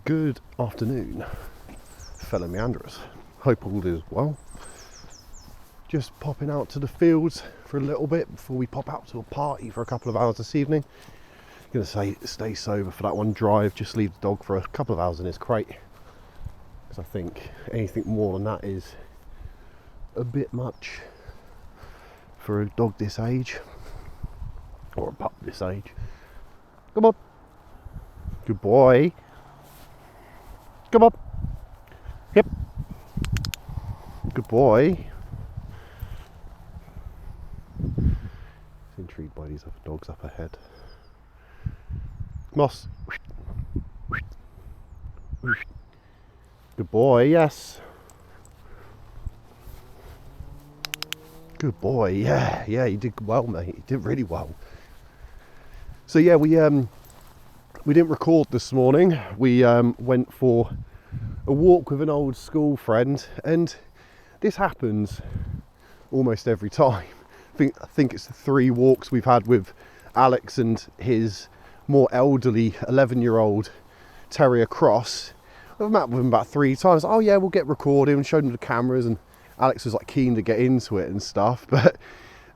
Good afternoon, fellow meanderers. Hope all is well. Just popping out to the fields for a little bit before we pop out to a party for a couple of hours this evening. Gonna say stay sober for that one drive, just leave the dog for a couple of hours in his crate, because I think anything more than that is a bit much for a dog this age, or a pup this age. Come on, good boy. Come on. Yep. Good boy. He's intrigued by these other dogs up ahead. Moss. Good boy, yes. Good boy, yeah, you did well, mate. You did really well. So yeah, we didn't record this morning. We went for a walk with an old school friend, and this happens almost every time. I think it's the 3 walks we've had with Alex and his more elderly 11-year-old terrier Cross. I've met with him about 3 times. Oh yeah, we'll get recording, and showed him the cameras, and Alex was like keen to get into it and stuff. But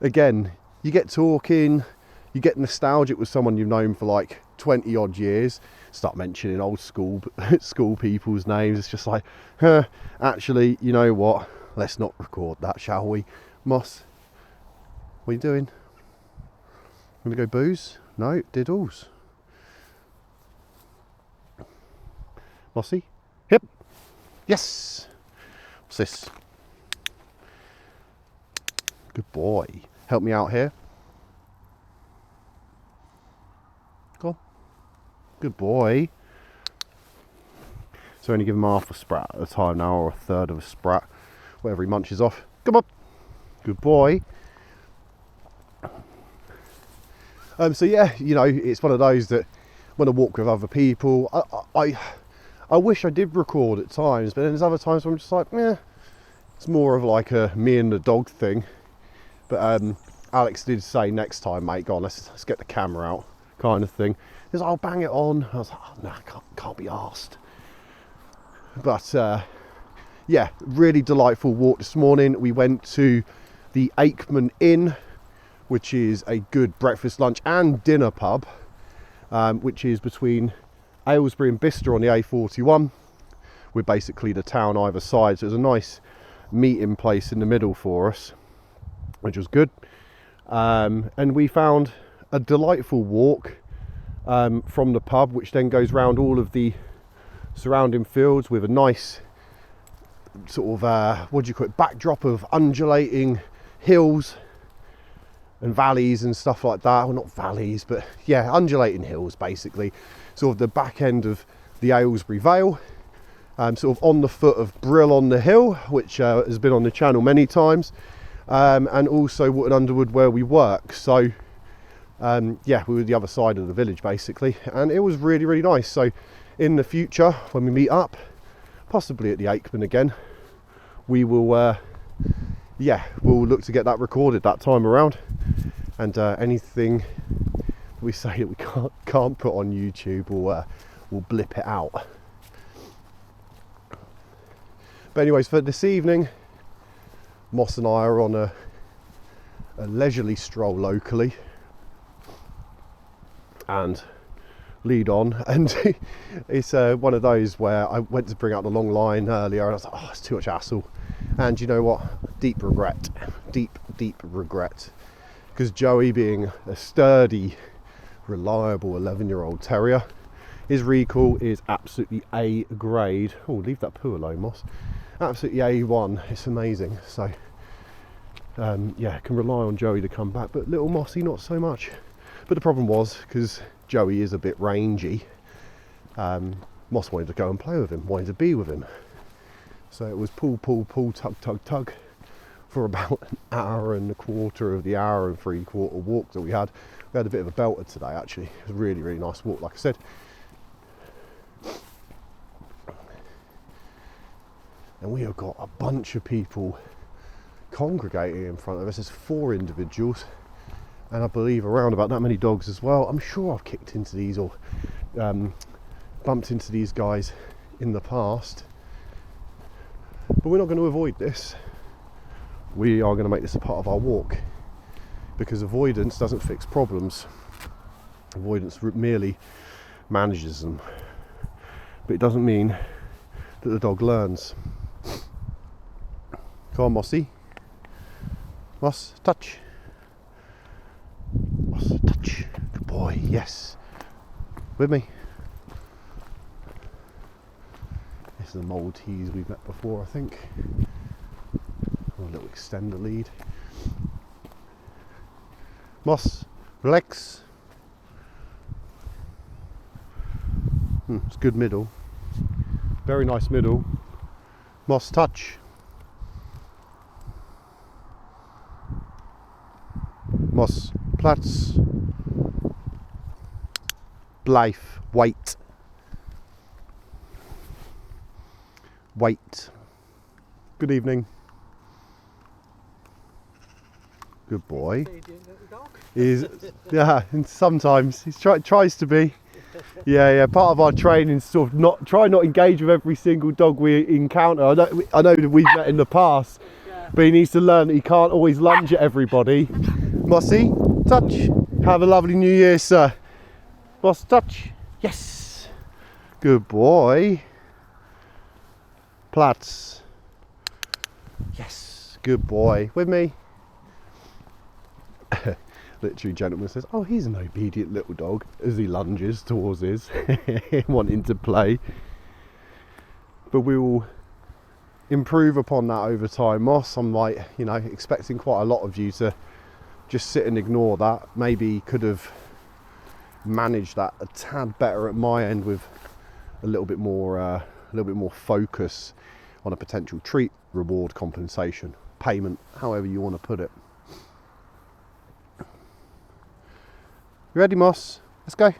again, you get talking, you get nostalgic with someone you've known for like 20 odd years, start mentioning old school people's names. It's just like, actually, you know what, let's not record that, shall we? Moss, what are you doing? Gonna go booze? No, diddles. Mossy, hip, yes. What's this? Good boy. Help me out here. Go on. Good boy. So only give him half a sprat at a time now, or a third of a sprat, whatever he munches off. Come on. Good boy. So yeah, you know, it's one of those that when I walk with other people, I wish I did record at times, but then there's other times where I'm just like, it's more of like a me and the dog thing. But Alex did say, next time, mate, go on, let's get the camera out, kind of thing. He was like, I'll bang it on. I was like, oh, no, can't be arsed. But yeah, really delightful walk this morning. We went to the Aikman Inn, which is a good breakfast, lunch and dinner pub, which is between Aylesbury and Bicester on the A41. We're basically the town either side, so it was a nice meeting place in the middle for us, which was good. And we found a delightful walk from the pub, which then goes round all of the surrounding fields with a nice sort of what do you call it, backdrop of undulating hills and valleys and stuff like that. Well, not valleys, but yeah, undulating hills, basically. Sort of the back end of the Aylesbury Vale, sort of on the foot of Brill on the Hill, which has been on the channel many times, and also Wootton Underwood, where we work. So yeah, we were the other side of the village basically, and it was really, really nice. So in the future, when we meet up, possibly at the Aikman again, we will yeah, we'll look to get that recorded that time around. And anything we say that we can't put on YouTube, we'll blip it out. But anyways, for this evening, Moss and I are on a leisurely stroll locally, and lead on, and it's one of those where I went to bring out the long line earlier, and I was like, oh, it's too much hassle. And you know what, deep regret, deep regret, because Joey, being a sturdy, reliable 11-year-old terrier, his recall is absolutely A grade. Oh, leave that poo alone, Moss. Absolutely A1. It's amazing. So yeah, can rely on Joey to come back, but little Mossy not so much. But the problem was, because Joey is a bit rangy, Moss wanted to go and play with him, wanted to be with him. So it was pull, tug for about an hour and a quarter of the hour and 3/4 walk that we had. We had a bit of a belter today, actually. It was a really, really nice walk, like I said. And we have got a bunch of people congregating in front of us. There's 4 individuals, and I believe around about that many dogs as well. I'm sure I've kicked into these or bumped into these guys in the past, but we're not going to avoid this. We are going to make this a part of our walk, because avoidance doesn't fix problems. Avoidance merely manages them, but it doesn't mean that the dog learns. Come on, Mossy. Moss, touch. Moss, touch. Good boy, yes. With me. This is the Maltese we've met before, I think. A little extender lead. Moss, relax. It's good middle. Very nice middle. Moss, touch. Moss, Platz. Blythe, wait. Wait. Good evening. Good boy. Yeah, and sometimes he tries to be. Yeah. Part of our training is sort of not engage with every single dog we encounter. I know that we've met in the past, but he needs to learn that he can't always lunge at everybody. Mossy, touch. Have a lovely New Year, sir. Moss, touch. Yes. Good boy. Platz. Yes. Good boy. With me. Literally, gentleman says, "Oh, he's an obedient little dog," as he lunges towards his, wanting to play. But we will improve upon that over time, Moss. I'm like, expecting quite a lot of you to just sit and ignore that. Maybe could have managed that a tad better at my end with a little bit more focus on a potential treat, reward, compensation, payment, however you want to put it. You ready, Moss? Let's go.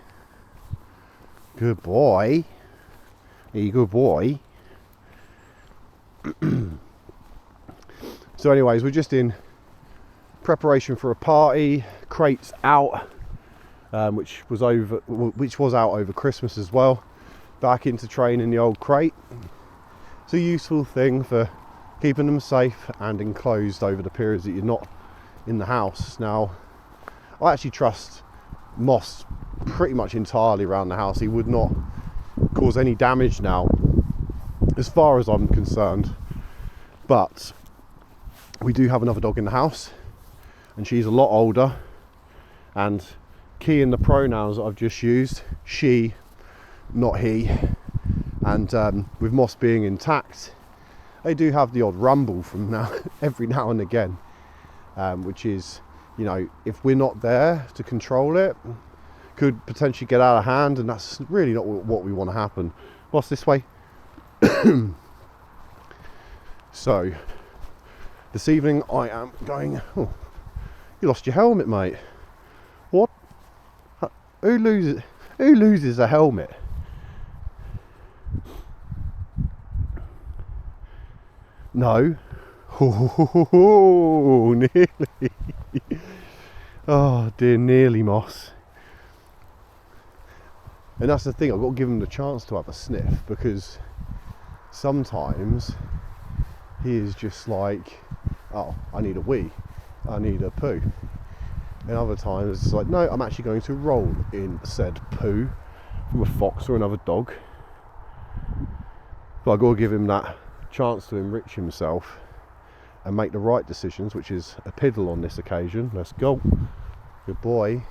Good boy. Hey, good boy. So anyways, we're just in preparation for a party. Crate's out, which was out over Christmas as well. Back into training the old crate. It's a useful thing for keeping them safe and enclosed over the periods that you're not in the house. Now, I actually trust Moss pretty much entirely around the house. He would not cause any damage now, as far as I'm concerned. But we do have another dog in the house, and she's a lot older, and key in the pronouns that I've just used, she, not he. And with Moss being intact, they do have the odd rumble from every now and again, which is, if we're not there to control it, could potentially get out of hand, and that's really not what we want to happen. Moss, this way. So this evening I am going. Oh, you lost your helmet, mate. What? Who loses a helmet? No. Oh, nearly. Oh dear, nearly, Moss. And that's the thing, I've got to give him the chance to have a sniff, because sometimes he is just like, oh, I need a wee, I need a poo. And other times it's like, no, I'm actually going to roll in said poo from a fox or another dog. But I've got to give him that chance to enrich himself and make the right decisions, which is a piddle on this occasion. Let's go. Good boy.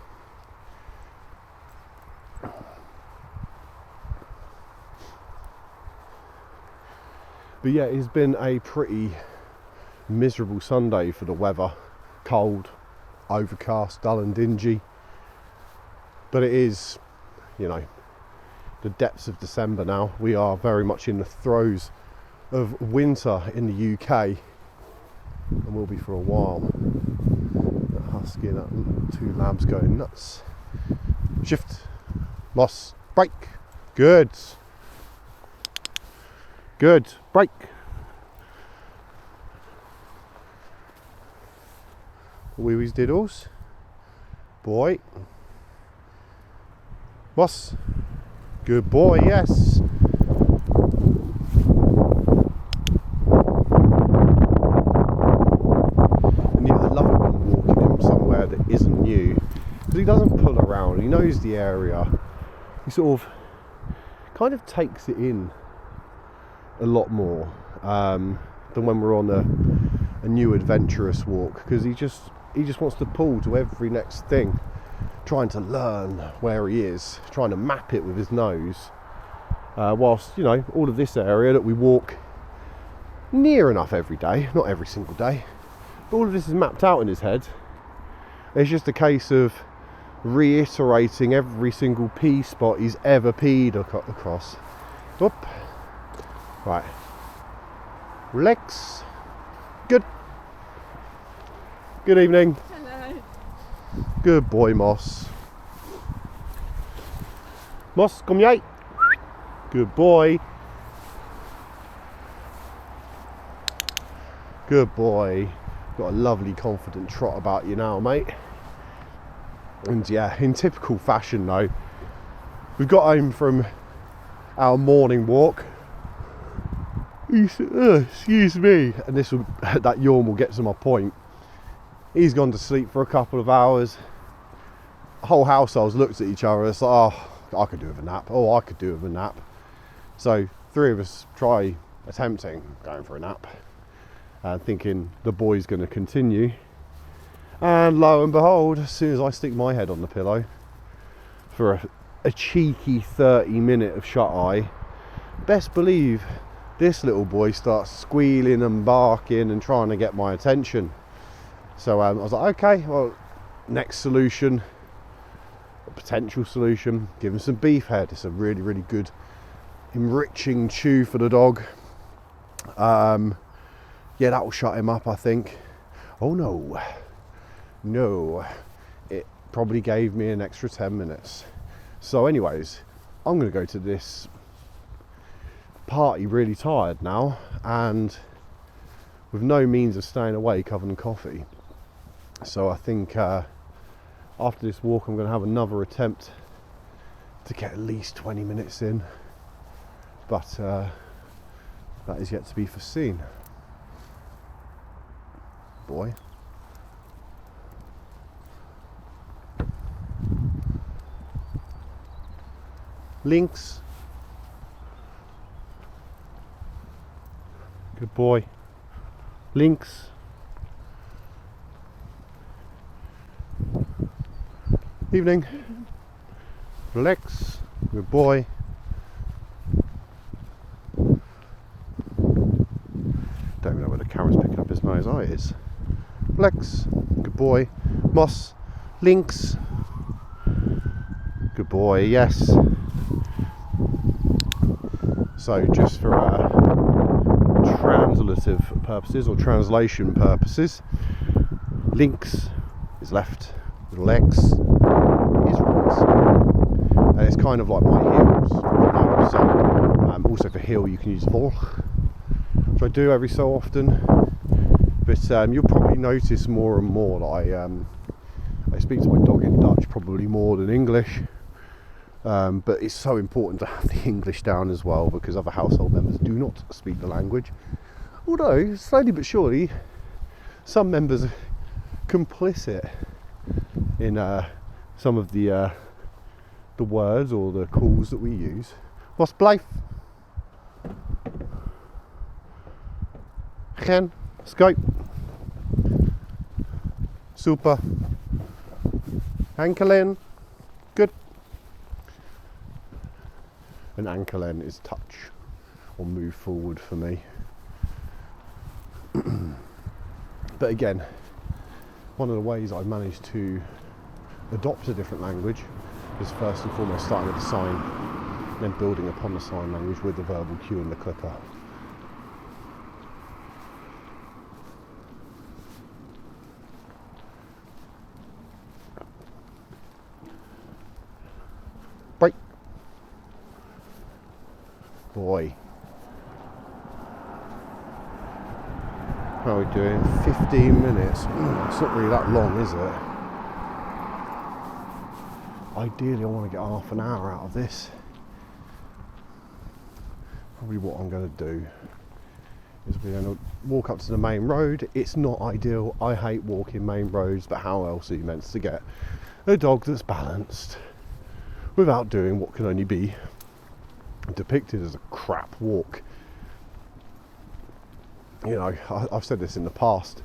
But yeah, it's been a pretty miserable Sunday for the weather. Cold, overcast, dull and dingy. But it is, the depths of December now. We are very much in the throes of winter in the UK, and will be for a while. That husky and that two lambs going nuts. Shift, Moss, break. Good. Good, break. Wee-wees diddles. Boy. Moss. Good boy, yes. And yeah, I love it when walking him somewhere that isn't new, because he doesn't pull around, he knows the area. He sort of kind of takes it in a lot more than when we're on a new adventurous walk, because he just wants to pull to every next thing, trying to learn where he is, trying to map it with his nose, whilst, you know, all of this area that we walk near enough every day, not every single day, but all of this is mapped out in his head. It's just a case of reiterating every single pee spot he's ever peed across. Up. Right. Relax. Good. Good evening. Hello. Good boy, Moss. Moss, come here. Good boy. Good boy. Got a lovely confident trot about you now, mate. And yeah, in typical fashion though, we've got home from our morning walk. Excuse me, and that yawn will get to my point. He's gone to sleep for a couple of hours. The whole household's looked at each other. It's like, oh, I could do with a nap. Oh, I could do with a nap. So 3 of us try attempting going for a nap, thinking the boy's going to continue. And lo and behold, as soon as I stick my head on the pillow for a cheeky 30-minute of shut eye, best believe this little boy starts squealing and barking and trying to get my attention. So I was like, okay, well, next solution, a potential solution, give him some beef head. It's a really, really good, enriching chew for the dog. Yeah, that will shut him up, I think. Oh no, it probably gave me an extra 10 minutes. So anyways, I'm going to go to this party really tired now, and with no means of staying awake other than coffee. So I think after this walk I'm going to have another attempt to get at least 20 minutes in, but that is yet to be foreseen. Boy. Lynx. Good boy. Lynx. Evening. Relax. Good boy. Don't even know where the camera's picking up his nose. Oh, it is. Relax. Good boy. Moss. Lynx. Good boy. Yes. So just for translative purposes or translation purposes, Lynx is left, Lex is right. And it's kind of like my heels. So also for heel you can use vol, which I do every so often. But you'll probably notice more and more that I speak to my dog in Dutch probably more than English. But it's so important to have the English down as well, because other household members do not speak the language. Although, slowly but surely, some members are complicit in some of the words or the calls that we use. What's Blythe? Gen, Skype, super, Ankelen, good. An ankelen is touch or move forward for me. But again, one of the ways I've managed to adopt a different language is first and foremost starting with the sign, then building upon the sign language with the verbal cue and the clicker. Break. Boy. How are we doing? 15 minutes. It's not really that long, is it? Ideally I want to get half an hour out of this. probably what I'm going to do is we're going to walk up to the main road. It's not ideal. I hate walking main roads, but how else are you meant to get a dog that's balanced without doing what can only be depicted as a crap walk? You know, I've said this in the past,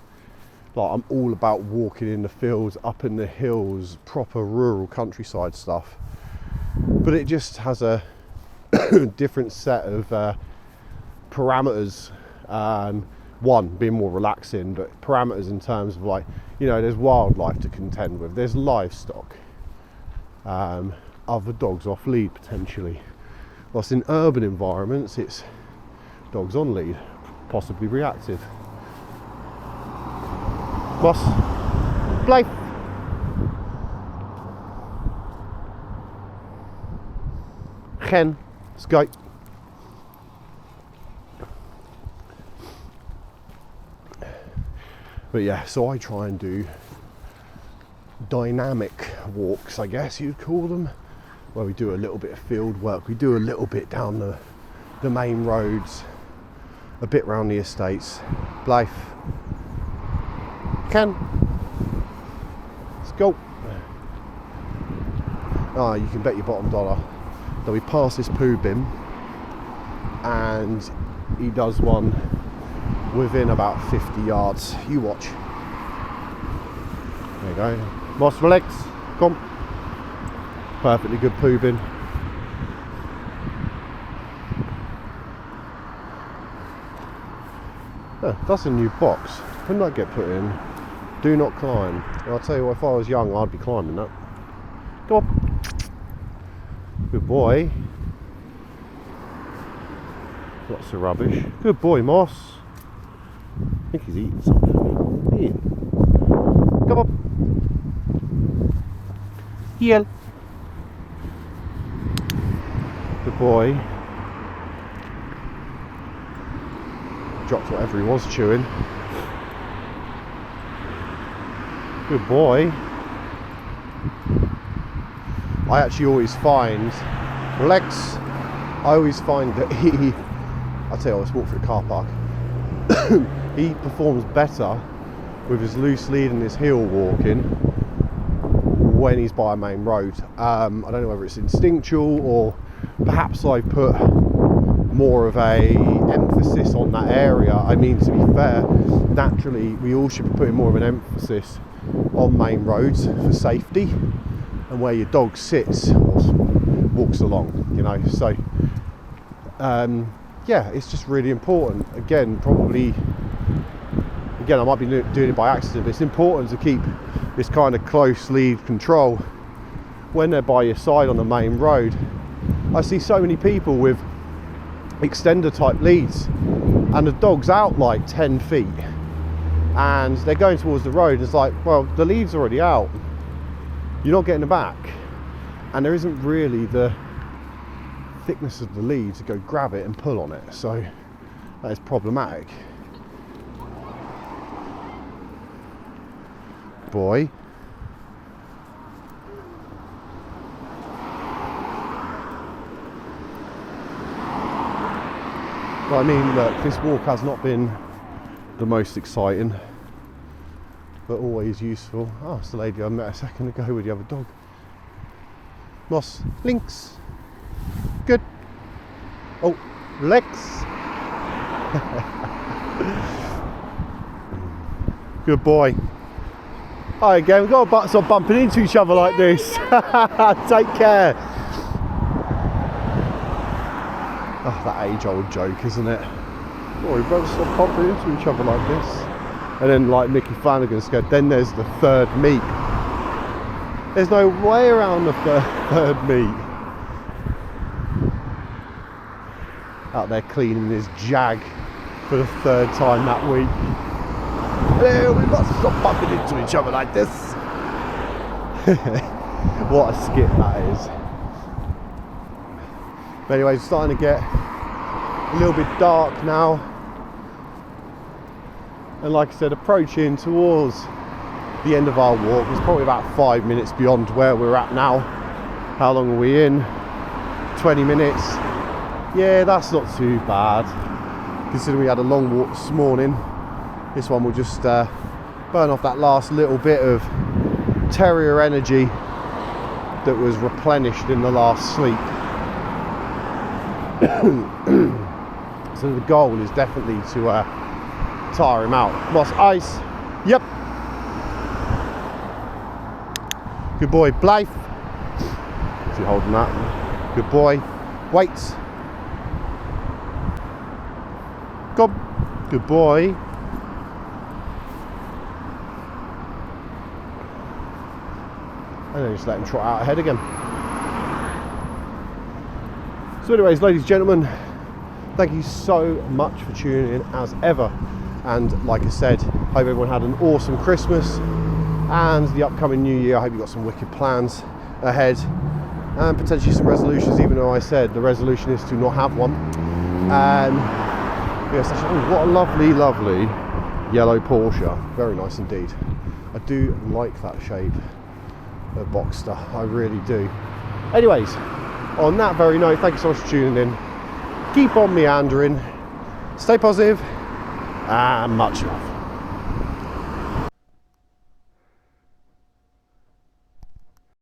like I'm all about walking in the fields, up in the hills, proper rural countryside stuff, but it just has a different set of parameters. One being more relaxing, but parameters in terms of, like, you know, there's wildlife to contend with, there's livestock, other dogs off lead potentially. Whilst in urban environments it's dogs on lead, possibly reactive. Boss, Blythe. Gen, Skype. But yeah, so I try and do dynamic walks, I guess you'd call them, where we do a little bit of field work, we do a little bit down the main roads, a bit round the estates. Blythe. Ken. Let's go. Ah, you can bet your bottom dollar that we pass this poo bin and he does one within about 50 yards. You watch. There you go. Moss, relax. Come. Perfectly good poo bin. Oh, that's a new box. When did that get put in? Do not climb. Well, I'll tell you what, if I was young, I'd be climbing that. Go on. Good boy. Lots of rubbish. Good boy, Moss. I think he's eating something. Ian. Come on. Heel. Good boy. Dropped whatever he was chewing. Good boy. I actually always find Lex, I always find that I'll tell you, let's walk through the car park. He performs better with his loose lead and his heel walking when he's by a main road. I don't know whether it's instinctual or perhaps I put more of a emphasis on that area. I mean, to be fair, naturally we all should be putting more of an emphasis on main roads for safety and where your dog sits or walks along, you know. So yeah, it's just really important. Again, I might be doing it by accident, but it's important to keep this kind of close lead control when they're by your side on the main road. I see so many people with extender type leads and the dog's out like 10 feet and they're going towards the road, and it's like, well, the lead's already out, you're not getting it back, and there isn't really the thickness of the lead to go grab it and pull on it, so that is problematic. Boy. But I mean, look, this walk has not been the most exciting, but always useful. Oh, it's the lady I met a second ago with the other dog. Moss, Lynx. Good. Oh, Lex. Good boy. Hi again, we've got to stop bumping into each other like this. Take care. Oh, that age-old joke, isn't it? Oh, we better stop bumping into each other like this. And then, like Mickey Flanagan's scared, then there's the third meet. There's no way around the third meet. Out there cleaning his Jag for the third time that week. Hello, we've got to stop bumping into each other like this. What a skit that is. But anyway, it's starting to get a little bit dark now. And like I said, approaching towards the end of our walk. It's probably about 5 minutes beyond where we're at now. How long are we in? 20 minutes. Yeah, that's not too bad. Considering we had a long walk this morning, this one will just burn off that last little bit of terrier energy that was replenished in the last sleep. So the goal is definitely to tire him out. Moss ice. Yep. Good boy, Blythe. Is he holding that? Good boy. Weights. Good boy. And then just let him trot out ahead again. So anyways, ladies and gentlemen, thank you so much for tuning in as ever. And like I said, hope everyone had an awesome Christmas and the upcoming new year. I hope you got some wicked plans ahead and potentially some resolutions, even though I said the resolution is to not have one. And yes, what a lovely yellow Porsche. Very nice indeed. I do like that shape of Boxster, I really do. Anyways, on that very note, thank you so much for tuning in. Keep on meandering, stay positive, and much love.